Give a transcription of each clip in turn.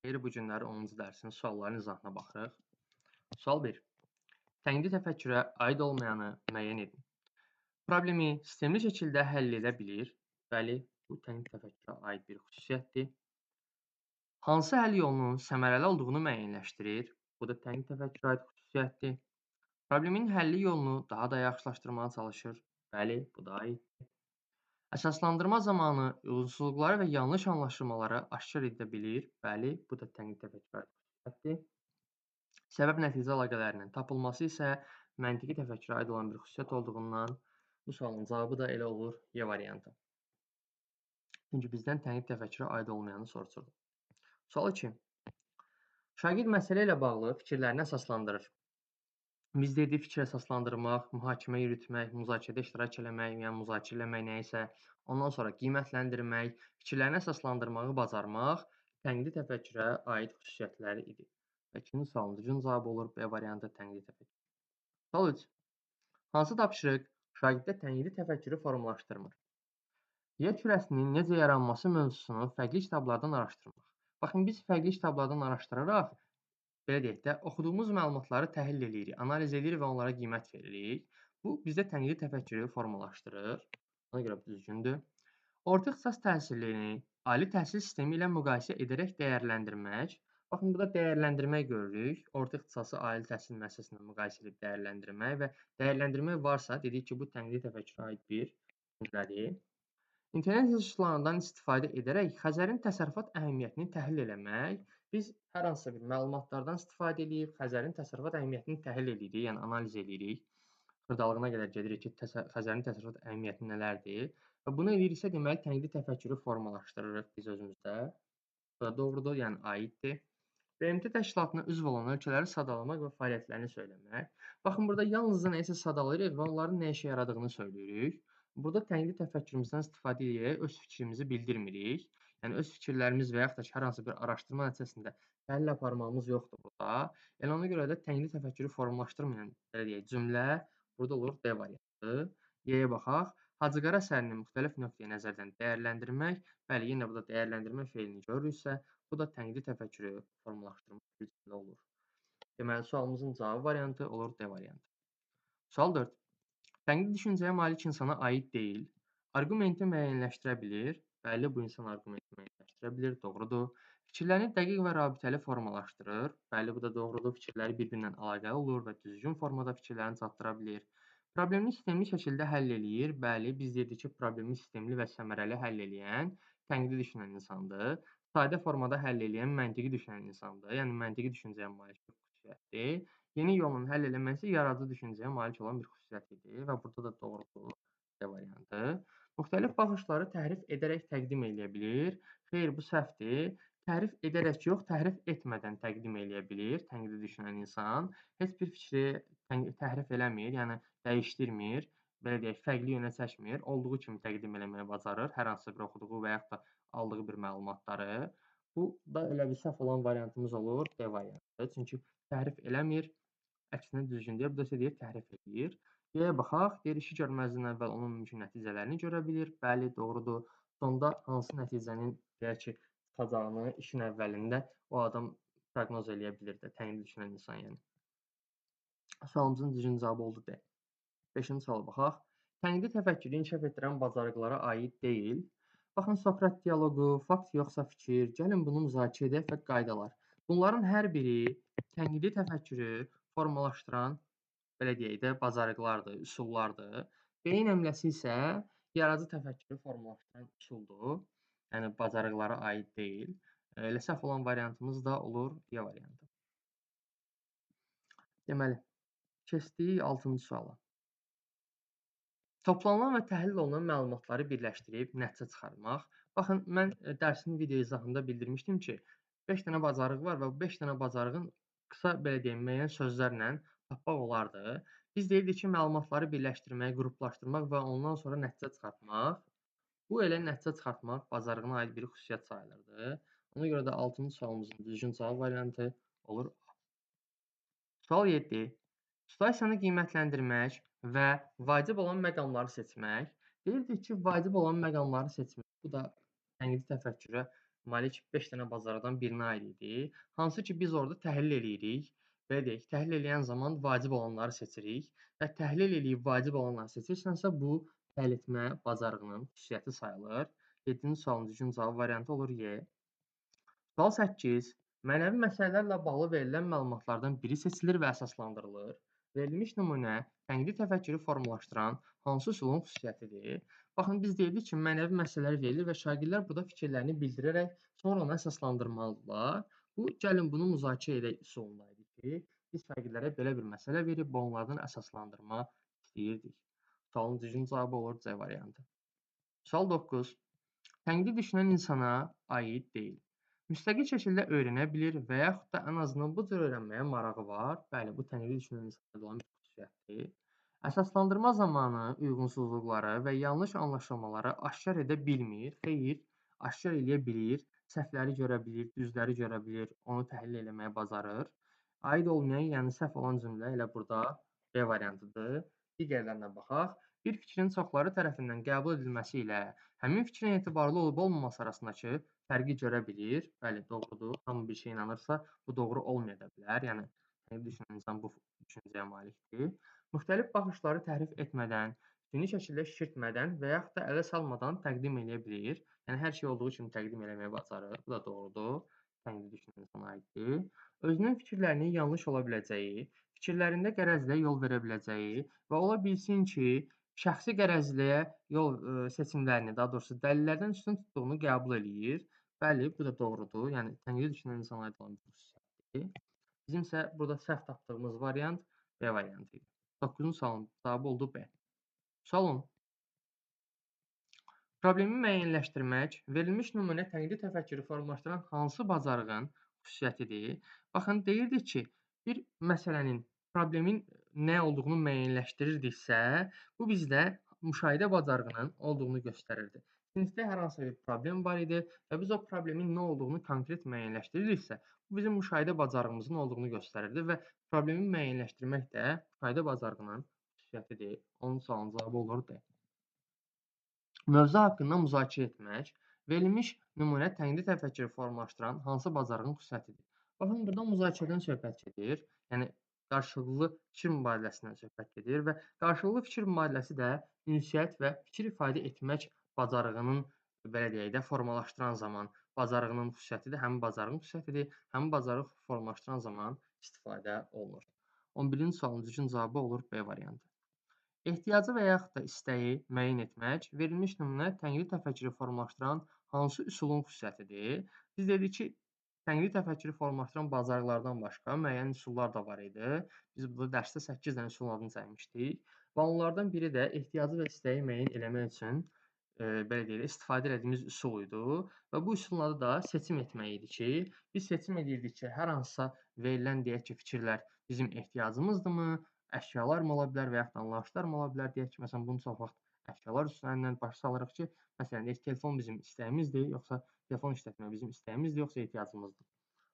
Xeyr, bu günləri 10-cu dərsin sualların izahına baxırıq. Sual 1. Tənqidi təfəkkürə aid olmayanı müəyyən edin. Problemi sistemli şəkildə həll edə bilir. Bəli, bu tənqidi təfəkkürə aid bir xüsusiyyətdir. Hansı həll yolunun səmərəli olduğunu müəyyənləşdirir. Bu da tənqidi təfəkkürə aid xüsusiyyətdir. Problemin həlli yolunu daha da yaxşılaşdırmağa çalışır. Bəli, bu da aiddir. Əsaslandırma zamanı uyğunsuzluqları və yanlış anlaşılmaları aşkar edə bilir. Bəli, bu da tənqidi təfəkkürə aid xüsusiyyətdir. Səbəb-nəticə əlaqələrinin tapılması isə məntiqi təfəkkürə aid olan bir xüsusiyyət olduğundan bu sualın cavabı da elə olur Y variantı. Çünki bizdən tənqidi təfəkkürə aid olmayanı soruşur. Sual 2. Şagird məsələ ilə bağlı fikirlərini əsaslandırır. Biz dediyi fikri əsaslandırmaq, mühakimə yürütmək, müzakirədə iştirak eləmək, yəni müzakirə eləmək nəyisə, ondan sonra qiymətləndirmək, fikirlərini əsaslandırmağı bacarmaq tənqidi təfəkkürə aid xüsusiyyətləri idi. Və ikinci sualın düzgün cavabı olur B variantı tənqidi təfəkkür. Sual 3. Hansı tapşırıq şagirddə tənqidi təfəkkürü formalaşdırmır? Yer kürəsinin necə yaranması mövzusunu fərqli kitablardan araşdırmaq. Baxın, biz fərqli kitablardan araşdıraraq, belə deyək də, oxuduğumuz məlumatları təhlil edirik, analiz edirik və onlara qiymət veririk. Bu, bizdə tənqidi təfəkkürü formalaşdırır. Ona görə bu düzgündür. Orta ixtisas təhsilini ali təhsil sistemi ilə müqayisə edərək dəyərləndirmək. Baxın, burada dəyərləndirmək görürük. Orta ixtisası ali təhsil müəssisəsində müqayisə edib dəyərləndirmək və dəyərləndirmək varsa, dedik ki, bu tənqidi təfəkkürə aid bir cümlədir. İnternet resurslarından istifadə edərək Xəzərin təsərrüfat əhəmiyyətini təhlil eləmək. Biz hər hansısa bir məlumatlardan istifadə edib Xəzərin təsərrüfat əhəmiyyətini təhlil edirik, yəni analiz edirik. Xırdalığına qədər gedirik ki, Xəzərin təsərrüfat əhəmiyyəti nələrdir və bunu ediriksə, deməli tənqidi təfəkkürü formalaşdırırıq biz özümüzdə. Bu da doğrudur, yəni aiddir. BMT təşkilatına üzv olan ölkələri sadalamaq və fəaliyyətlərini söyləmək. Baxın, burada yalnızca nəyisə sadalayırıq və onların nə işə yaradığını söyləyirik. Burada tənqidi təfəkkürümüzdən istifadə edərək öz fikrimizi bildirmirik. Yəni, öz fikirlərimiz və yaxud da ki, hər hansı bir araşdırma nəticəsində təhlil aparmağımız yoxdur burada. Yəni, ona görə də tənqidi təfəkkürü formalaşdırmayan, belə deyək, cümlə burada olur D variantı. Y-yə baxaq. Hacıqara əsərini müxtəlif nöqteyi nəzərdən dəyərləndirmək. Bəli, yenə burada dəyərləndirmə feilini görürüksə, bu da tənqidi təfəkkürü formalaşdırmaq bir cümlə olur. Deməli, sualımızın cavab variantı olur D variantı. Sual 4. Tənqidi düşüncəyə malik insana aid deyil. Arqumenti müəyyənləşdirə bilir. Bəli, bu insan arqumenti müəyyənləşdirə bilir. Doğrudur. Fikirlərini dəqiq və rabitəli formalaşdırır. Bəli, bu da doğrudur. Fikirləri bir-birindən əlaqəli olur və düzgün formada fikirlərini çatdıra bilir. Problemi sistemli şəkildə həll eləyir. Bəli, biz dedik ki, problemi sistemli və səmərəli həll eləyən tənqidi düşünən insandır. Sadə formada həll eləyən məntiqi düşünən insandır. Yəni, məntiqi düşüncəyə malik bir xüsusiyyətdir. Yeni yolla həll eləməsi yaradıcı düşüncəyə malik olan bir xüsusiyyət idi və burada da doğrudur D variantı. Müxtəlif baxışları təhrif edərək təqdim eləyə bilir. Xeyr, bu səhvdir. Təhrif edərək yox, təhrif etmədən təqdim eləyə bilir tənqidi düşünən insan. Heç bir fikri təhrif eləmir, yəni dəyişdirmir, belə deyək, fərqli yönə çəkmir. Olduğu kimi təqdim eləməyi bacarır, hər hansısa bir oxuduğu və yaxud da aldığı bir məlumatları. Bu da elə bir səhv olan variantımız olur D variantı. Çünki təhrif eləmir. Əksinə düzgün deyir. Bu da isə deyir təhrif edir. Y-yə baxaq. Deyir, işi görməzdən əvvəl onun mümkün nəticələrini görə bilir. Bəli, doğrudur. Sonda hansı nəticənin deyək ki, çıxacağını işin əvvəlində o adam proqnoz eləyə bilir də, tənqid düşünən insan yəni. Sualımızın düzgün cavabı oldu D. 5-ci suala baxaq. Tənqidi təfəkkürü inkişaf etdirən bacarıqlara aid deyil. Baxın, Sokrat dialoqu, fakt yoxsa fikir, gəlin bunu müzakirə edək və qaydalar. Bunların hər biri tənqidi təfəkkürü formalaşdıran, belə deyək də, bacarıqlardır, üsullardır. Beyin əmləsi isə yaradıcı təfəkkürü formalaşdıran üsuldur. Yəni, bacarıqlara aid deyil. Elə səhv olan variantımız da olur Y variantı. Deməli, keçdik 6-cı suala. Toplanılan və təhlil olunan məlumatları birləşdirib nəticə çıxarmaq. Baxın, mən dərsin video izahında bildirmişdim ki, 5 dənə bacarıq var və bu 5 dənə bacarığın qısa, belə deyim, müəyyən sözlərlə tapmaq olardı. Biz deyirdik ki, məlumatları birləşdirmək, qruplaşdırmaq və ondan sonra nəticə çıxartmaq. Bu elə nəticə çıxartmaq bacarığına aid bir xüsusiyyət sayılırdı. Ona görə də 6-cı sualımızın düzgün cavab variantı olur A. Sual 7. Situasiyanı qiymətləndirmək və vacib olan məqamları seçmək. Deyirdik ki, vacib olan məqamları seçmək. Bu da tənqidi təfəkkürə deməli ki, 5 dənə bazardan birinə aid idi. Hansı ki, biz orada təhlil eləyirik. Belə deyək, təhlil eləyən zaman vacib olanları seçirik və təhlil eləyib vacib olanları seçirsənsə, bu təhlil etmə bacarığının xüsusiyyəti sayılır. 7-ci sualın düzgün cavab variantı olur Y. Sual 8. Mənəvi məsələlərlə bağlı verilən məlumatlardan biri seçilir və əsaslandırılır. Verilmiş nümunə tənqidi təfəkkürü formalaşdıran hansı üsulun xüsusiyyətidir? Baxın, biz deyirdik ki, mənəvi məsələlər verilir və şagirdlər burada fikirlərini bildirərək sonra onu əsaslandırmalıdırlar. Bu, gəlin bunu müzakirə edək üsulunda idi ki, biz şagirdlərə belə bir məsələ verib və onlardan əsaslandırma istəyirdik. Sualın düzgün cavabı olur C variantı. Sual 9. Tənqidi düşünən insana aid deyil. Müstəqil şəkildə öyrənə bilir və yaxud da ən azından bu cür öyrənməyə marağı var. Bəli, bu tənqidi düşünən insanda olan bir xüsusiyyətdir. Əsaslandırma zamanı uyğunsuzluqları və yanlış anlaşılmaları aşkar edə bilmir. Xeyr, aşkar eləyə bilir, səhvləri görə bilir, düzləri görə bilir, onu təhlil eləməyə bacarır. Aid olmayan, yəni səhv olan cümlə elə burada B variantıdır. Digərlərinə baxaq. Bir fikrin çoxları tərəfindən qəbul edilməsi ilə həmin fikrin etibarlı olub-olmaması arasındakı fərqi görə bilir. Bəli, doğrudur. Hamı bir şey inanırsa, bu doğru olmaya da bilər. Yəni, tənqid düşünən insan bu düşüncəyə malikdir. Müxtəlif baxışları təhrif etmədən, süni şəkildə şişirtmədən və yaxud da ələ salmadan təqdim edə bilir. Yəni, hər şey olduğu kimi təqdim eləməyə bacarır. Bu da doğrudur. Tənqid düşünən insana aiddir. Özünün fikirlərinin yanlış ola biləcəyi, fikirlərində qərəzliyə yol verə biləcəyi və ola bilsin ki, şəxsi qərəzliyə yol seçimlərini, daha doğrusu dəlillərdən üstün tutduğunu qəbul eləyir. Bəli, bu da doğrudur. Yəni tənqidi düşünən insana aid olan bir xüsusiyyətdir. Bizim isə burada səhv tapdığımız variant B variantı idi. 9-cu sualın cavabı oldu B. Sual 10. Problemi müəyyənləşdirmək, verilmiş nümunə tənqidi təfəkkürü formalaşdıran hansı bacarığın xüsusiyyətidir? Baxın, deyirdik ki, bir məsələnin, problemin nə olduğunu müəyyənləşdirirdiksə, bu bizdə müşahidə bacarığının olduğunu göstərirdi. Sinifdə hər hansı bir problem var idi və biz o problemin nə olduğunu konkret müəyyənləşdiririksə, bu bizim müşahidə bacarığımızın olduğunu göstərirdi və problemi müəyyənləşdirmək də müşahidə bacarığının xüsusiyyətidir. Onun sualın cavabı olur D. Mövzu haqqında müzakirə etmək, verilmiş nümunə tənqidi təfəkkürü formalaşdıran hansı bacarığın xüsusiyyətidir? Baxın, burada müzakirədən söhbət gedir. Yəni, qarşılıqlı fikir mübadiləsindən söhbət gedir və qarşılıqlı fikir mübadiləsi də ünsiyyət və fikir ifadə etmək bacarığının, belə deyək də, formalaşdıran zaman bacarığının xüsusiyyətidir. Həmin bacarığın xüsusiyyətidir. Həmin bacarıq formalaşdıran zaman istifadə olunur. 11-ci sualın düzgün cavabı olur B variantı. Ehtiyacı və yaxud da istəyi müəyyən etmək, verilmiş nümunə tənqidi təfəkkürü formalaşdıran hansı üsulun xüsusiyyətidir? Biz dedik ki, tənqidi təfəkkürü formalaşdıran bacarıqlardan başqa müəyyən üsullar da var idi. Biz burada dərsdə 8 dənə üsulun adını çəkmişdik və onlardan biri də ehtiyacı və istəyi müəyyən eləmək üçün belə deyək, istifadə etdiyimiz üsul idi və bu üsulun adı da seçim etmək idi ki, biz seçim edirdik ki, hər hansısa verilən deyək ki, fikirlər bizim ehtiyacımızdırmı, əşyalar mı ola bilər və yaxud da anlayışlar mı ola bilər? Deyək ki, məsələn, bunu çox vaxt əşyalar üstündən başa salırıq ki, məsələn, telefon bizim istəyimizdir, yoxsa telefon işlətmək bizim istəyimizdir, yoxsa ehtiyacımızdır.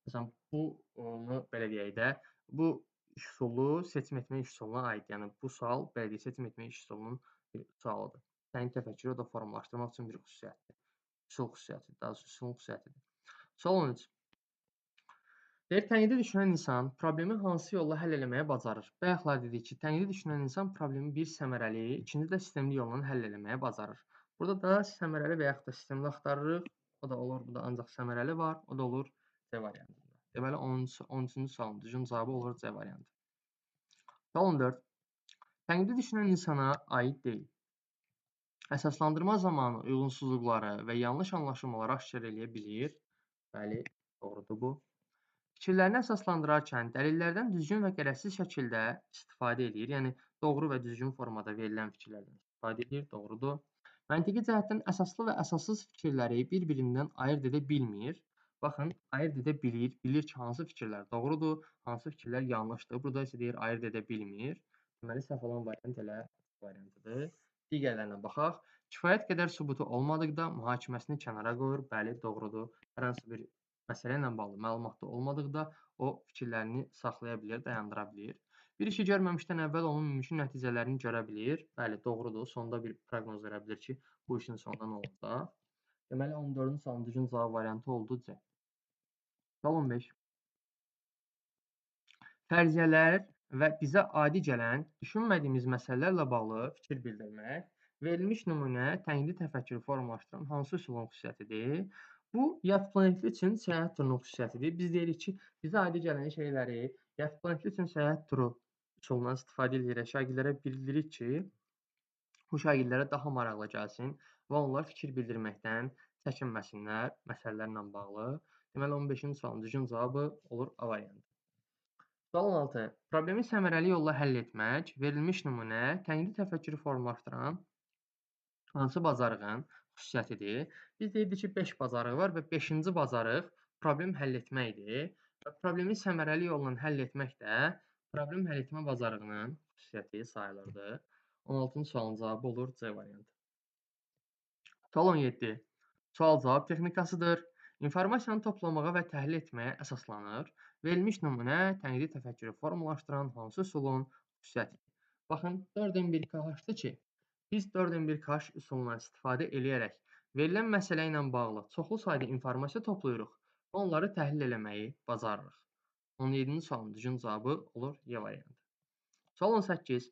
Məsələn, bunu belə deyək də, bu üsulu seçim etmək üsuluna aid. Yəni bu sual belə deyək, seçim etmək üsulunun bir sualıdır. Tənqid təfəkkürü o da formalaşdırmaq üçün bir xüsusiyyətdir. Üsul xüsusiyyətidir, daha doğrusu üsulun xüsusiyyətidir. Sual 13. Deyir, tənqidi düşünən insan problemi hansı yolla həll eləməyə bacarır? Bayaqlar dedik ki, tənqidi düşünən insan problemi bir səmərəli, ikinci də sistemli yolla həll eləməyə bacarır. Burada da səmərəli və yaxud da sistemli axtarırıq. O da olur, burada ancaq səmərəli var, o da olur C variantında. Deməli, 13-cü sualın düzgün cavabı olur C variantı. Sual 14. Tənqidi düşünən insana aid deyil. Əsaslandırma zamanı uyğunsuzluqları və yanlış anlaşılmaları aşkar eləyə bilir. Bəli, doğrudur bu. Fikirlərini əsaslandırarkən dəlillərdən düzgün və qərəzsiz şəkildə istifadə edir. Yəni, doğru və düzgün formada verilən fikirlərdən istifadə edir, doğrudur. Məntiqi cəhətdən əsaslı və əsassız fikirləri bir-birindən ayırd edə bilmir. Baxın, ayırd edə bilir, bilir ki, hansı fikirlər doğrudur, hansı fikirlər yanlışdır. Burada isə deyir, ayırd edə bilmir. Deməli, səhv olan variant elə variantıdır. Digərlərinə baxaq. Kifayət qədər sübutu olmadıqda mühakiməsini kənara qoyur. Bəli, doğrudur. Hər hansı bir məsələ ilə bağlı məlumatı olmadıqda o fikirlərini saxlaya bilir, dayandıra bilir. Bir işi görməmişdən əvvəl onun mümkün nəticələrini görə bilir. Bəli, doğrudur. Sonda bir proqnoz verə bilir ki, bu işin sonunda nə olacaq. Deməli 14-cü sualın düzgün cavab variantı oldu C. Sual 15. Fərziyyələr və bizə adi gələn, düşünmədiyimiz məsələlərlə bağlı fikir bildirmək, verilmiş nümunə tənqidi təfəkkürü formalaşdıran hansı üsulun xüsusiyyətidir? Bu, yad planetli üçün səyahət turunun xüsusiyyətidir. Biz deyirik ki, bizə adi gələn şeyləri yad planetli üçün səyahət turu üsulundan istifadə edərək şagirdlərə bildiririk ki, bu şagirdlərə daha maraqlı gəlsin və onlar fikir bildirməkdən çəkinməsinlər məsələlərlə bağlı. Deməli 15-ci sualın düzgün cavabı olur A variantı. Sual 16. Problemi səmərəli yolla həll etmək, verilmiş nümunə tənqidi təfəkkürü formalaşdıran hansı bacarığın xüsusiyyətidir? Biz deyirdik ki, 5 bacarıq var və 5-ci bacarıq problem həll etməkdir. Və problemi səmərəli yolla həll etmək də problem həll etmə bacarığının xüsusiyyəti sayılırdı. 16-cı sualın cavabı olur C variantı. Sual 17. Sual-cavab texnikasıdır. İnformasiyanı toplamağa və təhlil etməyə əsaslanır. Verilmiş nümunə tənqidi təfəkkürü formalaşdıran hansı üsulun xüsusiyyətidir? Baxın, 4M1KH-dır ki, biz 4M1KH üsulundan istifadə eləyərək verilən məsələ ilə bağlı çoxlu sayda informasiya toplayırıq və onları təhlil eləməyi bacarırıq. 17-ci sualın düzgün cavabı olur Y variantı. Sual 18.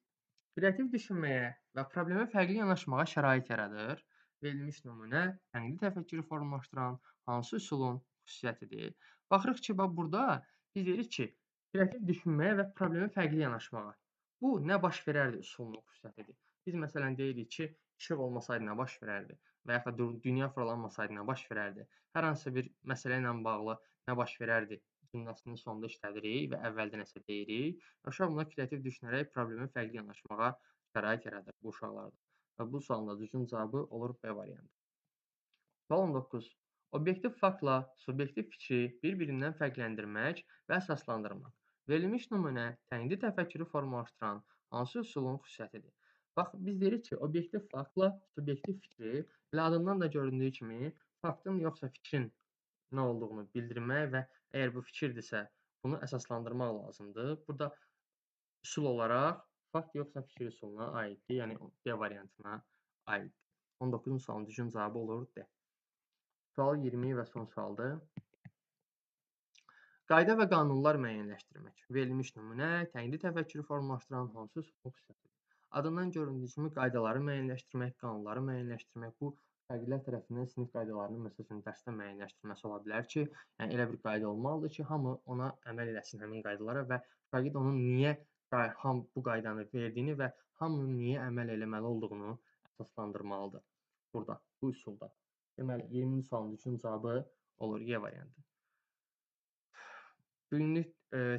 Kreativ düşünməyə və problemə fərqli yanaşmağa şərait yaradır. Verilmiş nümunə tənqidi təfəkkürü formalaşdıran hansı üsulun xüsusiyyətidir? Baxırıq ki, burada biz deyirik ki, kreativ düşünməyə və problemə fərqli yanaşmağa. Bu, nə baş verərdi üsulunun xüsusiyyətidir. Biz məsələn deyirik ki, işıq olmasaydı nə baş verərdi və yaxud da dünya fırlanmasaydı nə baş verərdi. Hər hansı bir məsələ ilə bağlı nə baş verərdi cümləsinin sonunda işlədirik və əvvəldə nəsə deyirik. Uşaq buna kreativ düşünərək problemə fərqli yanaşmağa şərait yaradır bu uşaqlarda. Və bu sualın da düzgün cavabı olur B variantı. Sual 19. Obyektiv faktla subyektiv fikri bir-birindən fərqləndirmək və əsaslandırmaq. Verilmiş nümunə tənqidi təfəkkürü formalaşdıran hansı üsulun xüsusiyyətidir? Bax, biz deyirik ki, obyektiv faktla subyektiv fikri, elə adından da göründüyü kimi, faktın yoxsa fikrin nə olduğunu bildirmək və əgər bu fikirdirsə, bunu əsaslandırmaq lazımdır. Burada üsul olaraq fakt yoxsa fikir üsuluna aiddir, yəni D variantına aiddir. 19-cu sualın düzgün cavabı olur D. Sual 20 və son sualdır. Qayda və qanunlar müəyyənləşdirmək. Verilmiş nümunə tənqidi təfəkkürü formalaşdıran hansı üsulun xüsusiyyətidir? Adından göründüyü kimi qaydaları müəyyənləşdirmək, qanunları müəyyənləşdirmək, bu şagirdlər tərəfindən sinif qaydalarının məsəl üçün dərsdə müəyyənləşdirilməsi ola bilər ki, yəni elə bir qayda olmalıdır ki, hamı ona əməl eləsin həmin qaydalara və şagird onun niyə bu qaydanı verdiyini və hamının niyə əməl eləməli olduğunu əsaslandırmalıdır burada, bu üsulda. Deməli, 20-ci sualın düzgün cavabı olur Y variantı. Günlük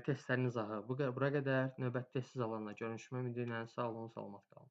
testləriniz bura qədər. Növbəti test zamanla görüşmək ümidi ilə sağ olun, salamat qalın.